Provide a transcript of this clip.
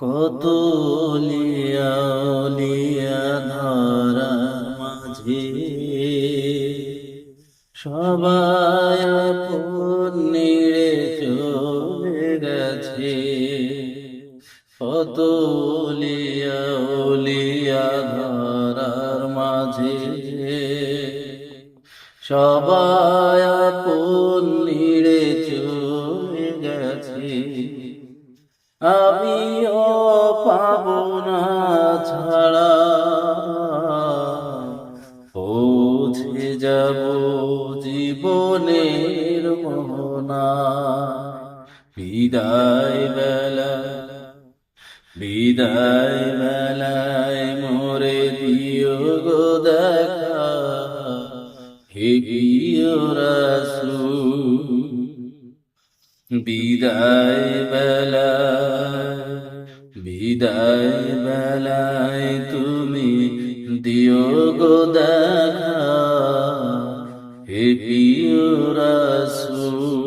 কত লিয়া লিয়া ধরা মাঝে সবাই আপন নিড়ে চলে গেছে। কত লিয়া লিয়া ধরার মাঝে সবাই আপন নিড়ে চলে গেছে। আমিও পাবো না ছাড়া পৌঁছে যাব জীবনের মোহনা। বিদায় বেলা বিদায় বেলায় মোরে দিও গো দেখা, হে প্রিয় রাসূল। বিদায় বেলায় তুমি দিও গো দেখা, হে প্রিয় রাসূল।